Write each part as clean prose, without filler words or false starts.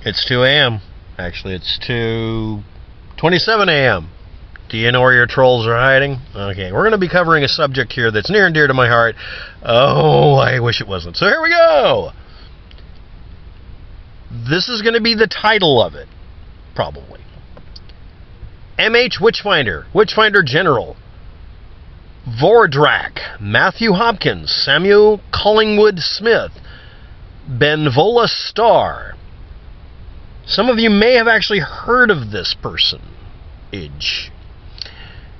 It's 2 a.m. Actually, it's 2:27 a.m. Do you know where your trolls are hiding? Okay, we're going to be covering a subject here that's near and dear to my heart. Oh, I wish it wasn't. So here we go. This is going to be the title of it, probably. M.H. Witchfinder General, Vordrak, Matthew Hopkins, Samuel Collingwood Smith, Benvola Star. Some of you may have actually heard of this person.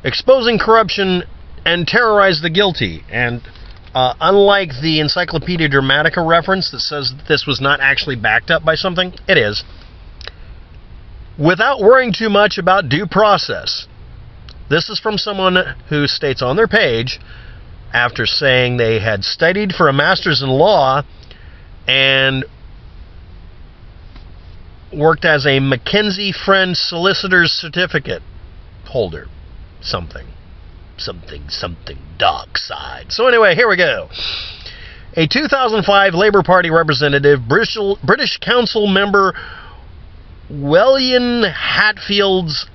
Exposing corruption and terrorize the guilty. And unlike the Encyclopedia Dramatica reference that says that this was not actually backed up by something, it is. Without worrying too much about due process. This is from someone who states on their page, after saying they had studied for a master's in law and worked as a Mackenzie Friend Solicitor's Certificate holder. Something dark side. So anyway, here we go. A 2005 Labour Party representative, British Council member Wellian Hatfield's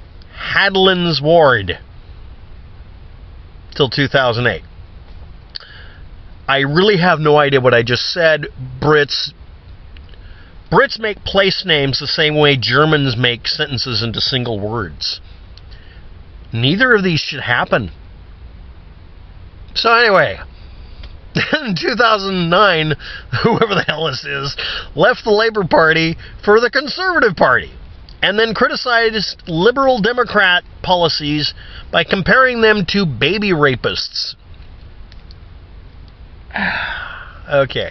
Hadlands Ward till 2008. I really have no idea what I just said. Brits make place names the same way Germans make sentences into single words. Neither of these should happen. So anyway, in 2009, whoever the hell this is, left the Labour Party for the Conservative Party, and then criticized Liberal Democrat policies by comparing them to baby rapists. Okay.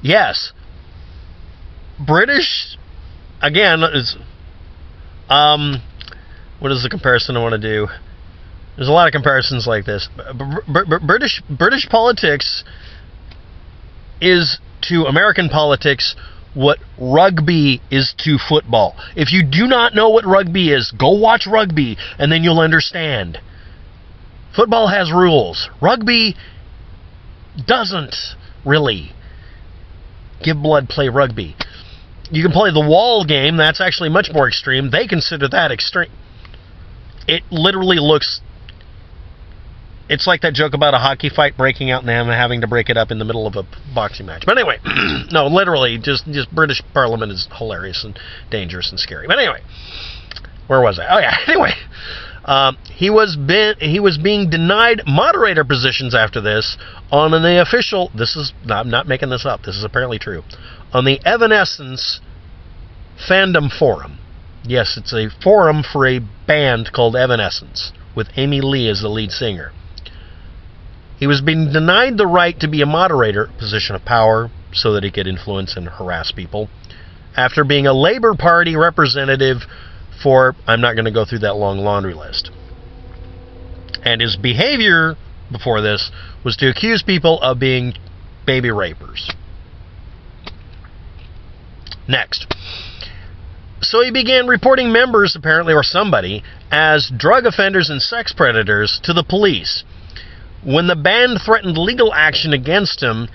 Yes. British, again, is, what is the comparison I want to do? There's a lot of comparisons like this. British politics is to American politics what rugby is to football. If you do not know what rugby is, go watch rugby, and then you'll understand. Football has rules. Rugby doesn't really. Give blood, play rugby. You can play the wall game. That's actually much more extreme. They consider that extreme. It literally looks... It's like that joke about a hockey fight breaking out and them having to break it up in the middle of a boxing match. But anyway, no, literally, just British Parliament is hilarious and dangerous and scary. But anyway, where was I? Oh yeah, anyway. He was being denied moderator positions after this on the official... I'm not making this up. This is apparently true. On the Evanescence fandom forum. Yes, it's a forum for a band called Evanescence, with Amy Lee as the lead singer. He was being denied the right to be a moderator, position of power, so that he could influence and harass people, after being a Labour Party representative for... I'm not going to go through that long laundry list. And his behavior before this was to accuse people of being baby rapers. Next. So he began reporting members, apparently, or somebody, as drug offenders and sex predators to the police. When the band threatened legal action against him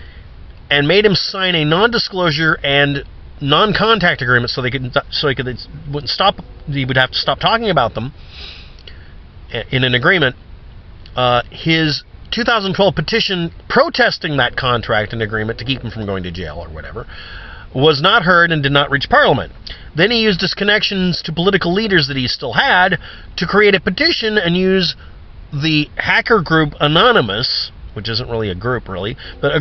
and made him sign a non-disclosure and non-contact agreement he would have to stop talking about them in an agreement, his 2012 petition protesting that contract and agreement to keep him from going to jail or whatever was not heard and did not reach Parliament. Then he used his connections to political leaders that he still had to create a petition and use the hacker group Anonymous, which isn't really a group really, but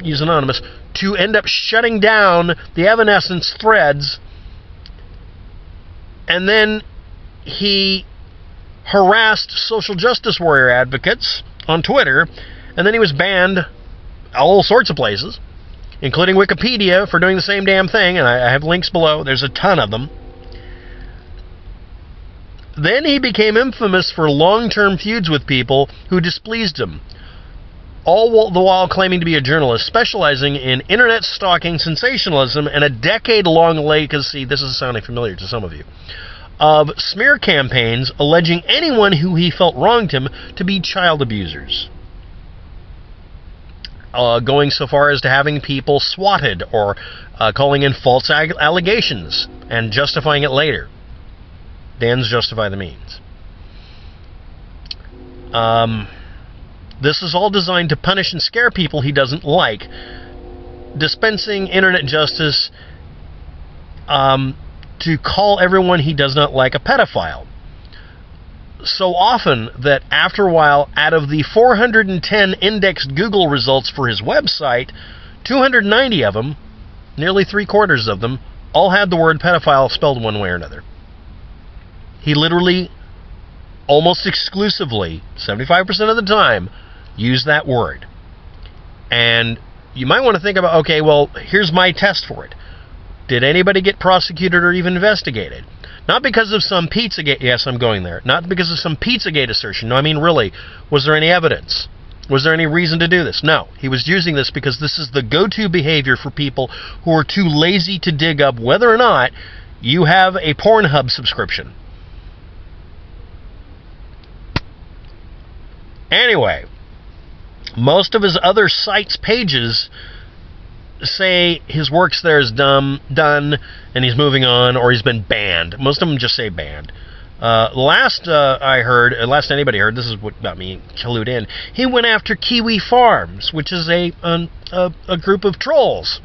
use Anonymous, to end up shutting down the Evanescence threads. And then he harassed social justice warrior advocates on Twitter, and then he was banned all sorts of places, including Wikipedia, for doing the same damn thing, and I have links below. There's a ton of them. Then he became infamous for long-term feuds with people who displeased him, all the while claiming to be a journalist, specializing in internet stalking, sensationalism, and a decade-long legacy, this is sounding familiar to some of you, of smear campaigns alleging anyone who he felt wronged him to be child abusers. going so far as to having people swatted or calling in false allegations and justifying it later. Dan's justify the means. This is all designed to punish and scare people he doesn't like, dispensing internet justice to call everyone he does not like a pedophile. So often that after a while, out of the 410 indexed Google results for his website, 290 of them, nearly 3/4 of them, all had the word pedophile spelled one way or another. He literally, almost exclusively, 75% of the time, used that word. And you might want to think about, okay, well, here's my test for it. Did anybody get prosecuted or even investigated? Not because of some Pizzagate, yes, I'm going there. Not because of some Pizzagate assertion. No, I mean, really, was there any evidence? Was there any reason to do this? No. He was using this because this is the go-to behavior for people who are too lazy to dig up whether or not you have a Pornhub subscription. Anyway, most of his other sites' pages say his work's there is done, and he's moving on, or he's been banned. Most of them just say banned. Last anybody heard, this is what got me clued in, he went after Kiwi Farms, which is a group of trolls.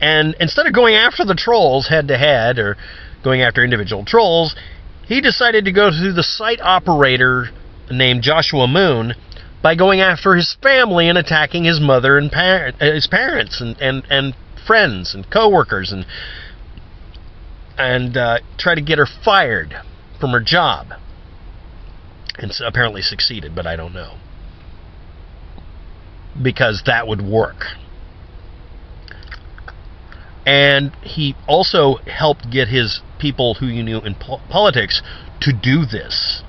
And instead of going after the trolls head-to-head, or going after individual trolls, he decided to go to the site operator named Joshua Moon by going after his family and attacking his mother and his parents and friends and co-workers and try to get her fired from her job. And apparently succeeded, but I don't know. Because that would work. And he also helped get his people who you knew in politics to do this.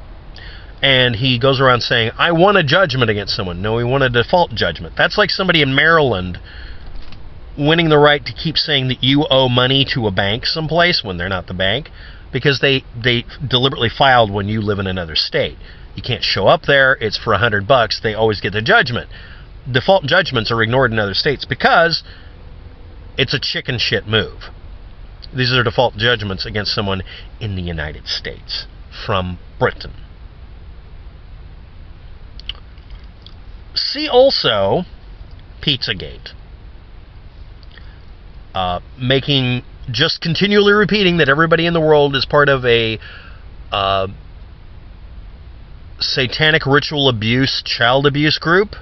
And he goes around saying, I want a judgment against someone. No, we want a default judgment. That's like somebody in Maryland winning the right to keep saying that you owe money to a bank someplace when they're not the bank, because they deliberately filed when you live in another state. You can't show up there. It's for $100. They always get the judgment. Default judgments are ignored in other states because it's a chicken shit move. These are default judgments against someone in the United States from Britain. See also Pizzagate. Just continually repeating that everybody in the world is part of a satanic ritual abuse, child abuse group,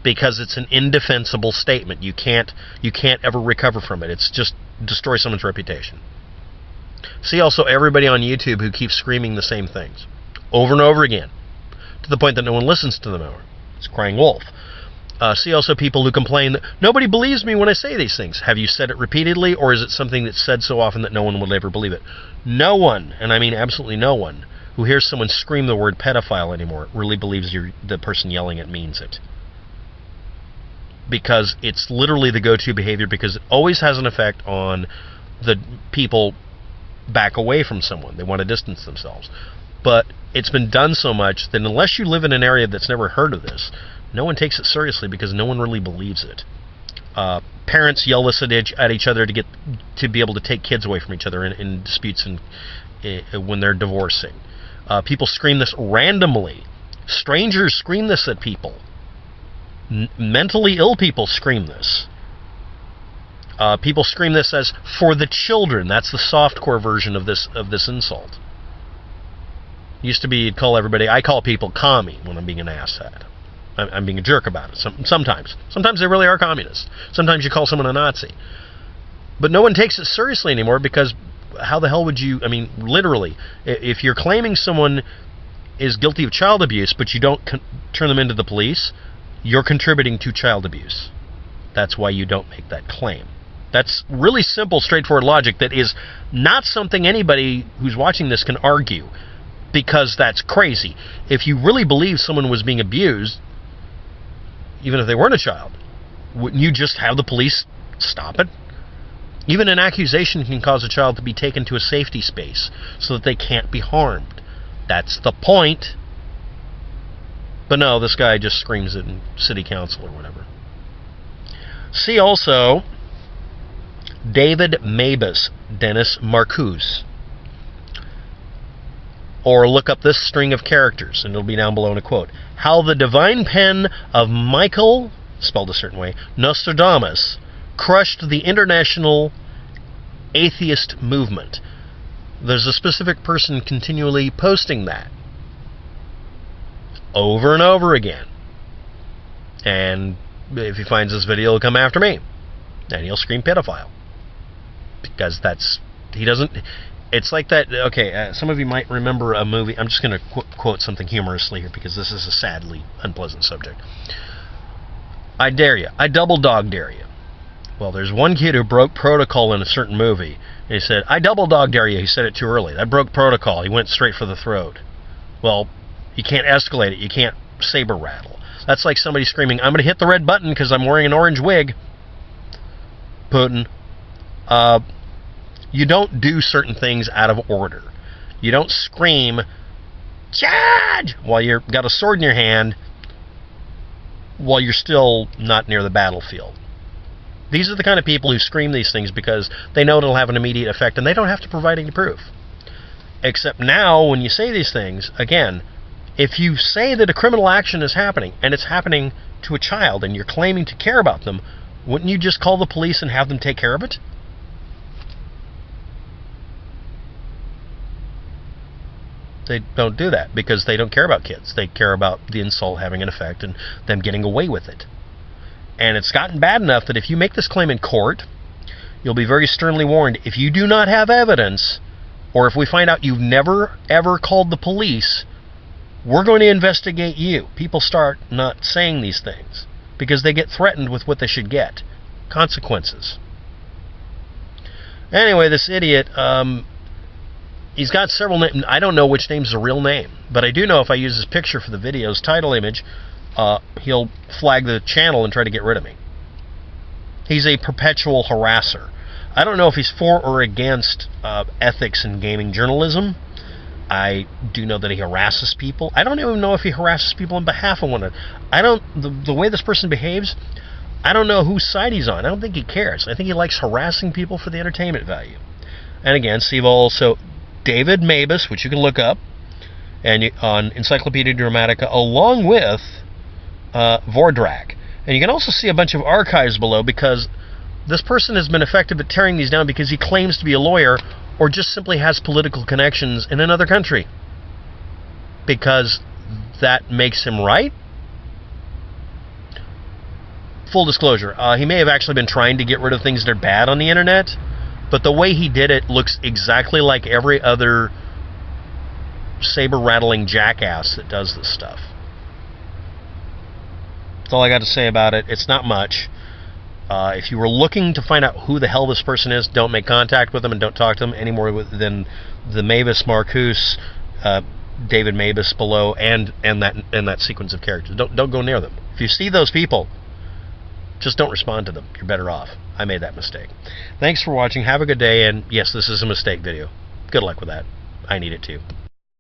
because it's an indefensible statement. You can't ever recover from it. It's just destroy someone's reputation. See also everybody on YouTube who keeps screaming the same things over and over again, to the point that no one listens to them anymore. It's crying wolf. See also people who complain that nobody believes me when I say these things. Have you said it repeatedly, or is it something that's said so often that no one will ever believe it? No one, and I mean absolutely no one, who hears someone scream the word pedophile anymore really believes the person yelling it means it. Because it's literally the go-to behavior, because it always has an effect on the people back away from someone. They want to distance themselves. But it's been done so much that unless you live in an area that's never heard of this, no one takes it seriously because no one really believes it. Parents yell this at each other to be able to take kids away from each other in disputes and when they're divorcing. People scream this randomly. Strangers scream this at people. Mentally ill people scream this. People scream this as for the children. That's the softcore version of this insult. Used to be, you'd call everybody, I call people commie when I'm being an asshat. I'm being a jerk about it. Sometimes. Sometimes they really are communists. Sometimes you call someone a Nazi. But no one takes it seriously anymore, because how the hell would you, I mean, literally, if you're claiming someone is guilty of child abuse, but you don't turn them into the police, you're contributing to child abuse. That's why you don't make that claim. That's really simple, straightforward logic that is not something anybody who's watching this can argue, because that's crazy. If you really believe someone was being abused, even if they weren't a child, wouldn't you just have the police stop it? Even an accusation can cause a child to be taken to a safety space so that they can't be harmed. That's the point. But no, this guy just screams it in city council or whatever. See also David Mabus, Dennis Marcuse. Or look up this string of characters, and it'll be down below in a quote. How the divine pen of Michael, spelled a certain way, Nostradamus, crushed the international atheist movement. There's a specific person continually posting that over and over again. And if he finds this video, he'll come after me. And he'll scream pedophile. Because he doesn't... It's like that... Okay, some of you might remember a movie... I'm just going to quote something humorously here, because this is a sadly unpleasant subject. I dare you. I double dog dare you. Well, there's one kid who broke protocol in a certain movie. And he said, I double dog dare you. He said it too early. That broke protocol. He went straight for the throat. Well, you can't escalate it. You can't saber rattle. That's like somebody screaming, I'm going to hit the red button because I'm wearing an orange wig. Putin. You don't do certain things out of order. You don't scream, charge, while you've got a sword in your hand, while you're still not near the battlefield. These are the kind of people who scream these things because they know it'll have an immediate effect, and they don't have to provide any proof. Except now, when you say these things, again, if you say that a criminal action is happening, and it's happening to a child, and you're claiming to care about them, wouldn't you just call the police and have them take care of it? They don't do that because they don't care about kids. They care about the insult having an effect and them getting away with it. And it's gotten bad enough that if you make this claim in court, you'll be very sternly warned. If you do not have evidence, or if we find out you've never, ever called the police, we're going to investigate you. People start not saying these things because they get threatened with what they should get. Consequences. Anyway, this idiot, he's got several names. I don't know which name's a real name, but I do know if I use his picture for the video's title image, he'll flag the channel and try to get rid of me. He's a perpetual harasser. I don't know if he's for or against ethics in gaming journalism. I do know that he harasses people. I don't even know if he harasses people on behalf of one another. The way this person behaves, I don't know whose side he's on. I don't think he cares. I think he likes harassing people for the entertainment value. And again, see also David Mabus, which you can look up, and on Encyclopedia Dramatica, along with Vordrak. And you can also see a bunch of archives below, because this person has been effective at tearing these down because he claims to be a lawyer or just simply has political connections in another country. Because that makes him right? Full disclosure, he may have actually been trying to get rid of things that are bad on the internet, but the way he did it looks exactly like every other saber-rattling jackass that does this stuff. That's all I got to say about it. It's not much. If you were looking to find out who the hell this person is, don't make contact with them and don't talk to them any more than the Mavis Marcuse, David Mabus below, and that sequence of characters. Don't go near them. If you see those people, just don't respond to them. You're better off. I made that mistake. Thanks for watching. Have a good day, and yes, this is a mistake video. Good luck with that. I need it too.